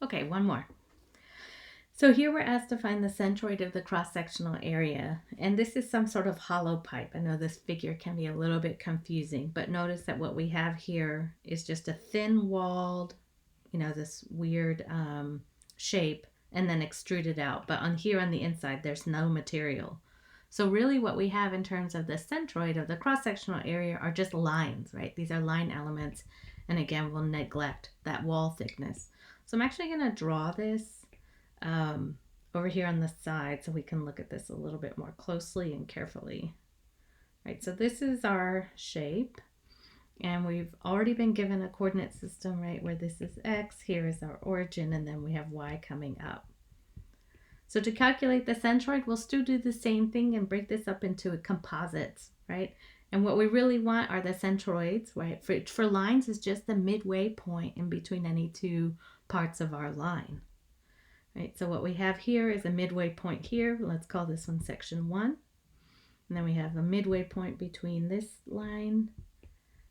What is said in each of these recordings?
Okay, one more. So here we're asked to find the centroid of the cross-sectional area, and this is some sort of hollow pipe. I know this figure can be a little bit confusing, but notice that what we have here is just a thin-walled, this weird shape, and then extruded out. But on the inside, there's no material. So really what we have in terms of the centroid of the cross-sectional area are just lines, right? These are line elements, and again, we'll neglect that wall thickness. So I'm actually going to draw this over here on the side so we can look at this a little bit more closely and carefully. Right, so this is our shape, and we've already been given a coordinate system, right, where this is x, here is our origin, and then we have y coming up. So to calculate the centroid, we'll still do the same thing and break this up into composites, right? And what we really want are the centroids, right? For lines, is just the midway point in between any two parts of our line. Right, so what we have here is a midway point here. Let's call this one section 1. And then we have a midway point between this line.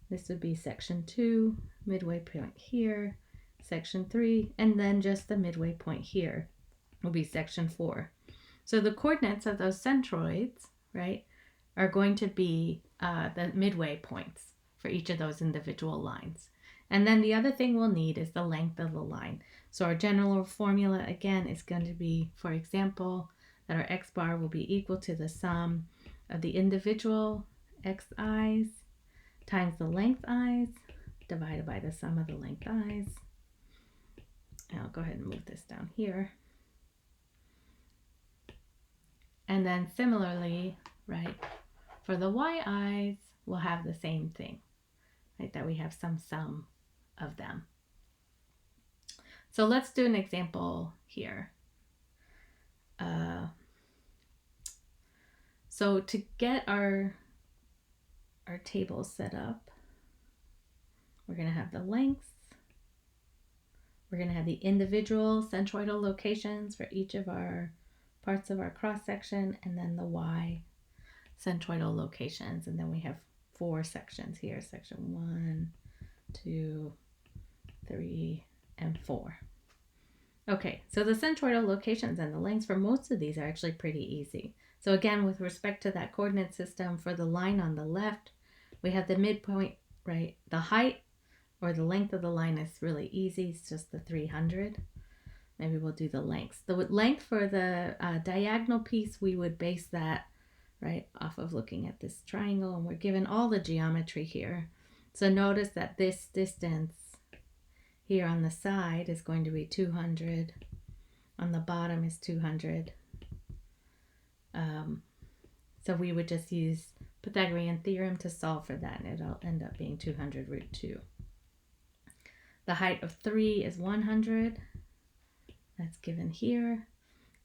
This would be section 2, midway point here, section 3, and then just the midway point here will be section 4. So the coordinates of those centroids, right, are going to be the midway points for each of those individual lines. And then the other thing we'll need is the length of the line. So our general formula, again, is going to be, for example, that our x bar will be equal to the sum of the individual xi's times the length i's divided by the sum of the length i's. And I'll go ahead and move this down here. And then similarly, right, for the yi's, we'll have the same thing, right, that we have some sum of them. So let's do an example here. So to get our table set up, we're going to have the lengths. We're going to have the individual centroidal locations for each of our parts of our cross section, and then the y centroidal locations. And then we have 4 sections here, section 1, 2, 3, and 4. Okay, so the centroidal locations and the lengths for most of these are actually pretty easy. So again, with respect to that coordinate system, for the line on the left, we have the midpoint, right? The height or the length of the line is really easy. It's just the 300. Maybe we'll do the lengths. The length for the diagonal piece, we would base that, right, off of looking at this triangle, and we're given all the geometry here. So notice that this distance here on the side is going to be 200. On the bottom is 200. So we would just use Pythagorean theorem to solve for that, and it'll end up being 200 root 2. The height of 3 is 100. That's given here.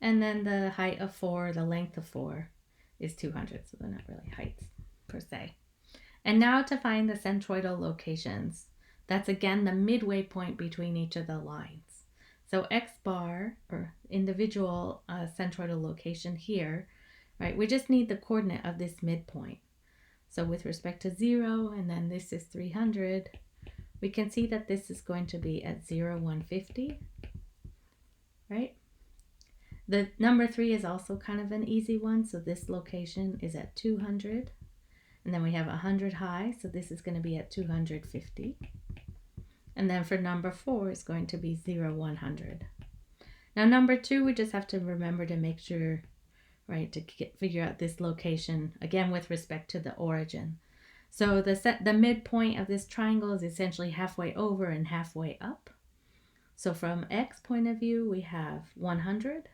And then the height of 4, the length of 4, is 200. So they're not really heights per se. And now to find the centroidal locations. That's again the midway point between each of the lines. So x bar, or individual centroidal location here, right, we just need the coordinate of this midpoint. So with respect to 0, and then this is 300, we can see that this is going to be at 0, 150, right? The number 3 is also kind of an easy one, so this location is at 200. And then we have 100 high, so this is going to be at 250. And then for number 4, it's going to be 0, 100. Now number 2, we just have to remember to make sure, right, to figure out this location, again with respect to the origin. So the midpoint of this triangle is essentially halfway over and halfway up. So from x point of view, we have 100.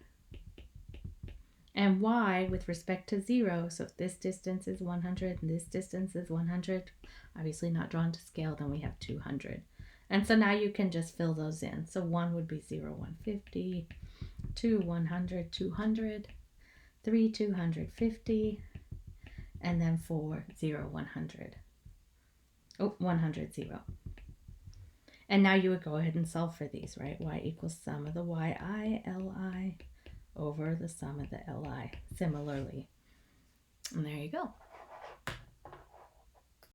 And y with respect to 0, so if this distance is 100 and this distance is 100, obviously not drawn to scale, then we have 200. And so now you can just fill those in. So 1 would be 0, 150, 2, 100, 200, 3, 250, and then 4, 0, 100. Oh, 100, 0. And now you would go ahead and solve for these, right? Y equals sum of the yi, li, over the sum of the li, similarly. And there you go.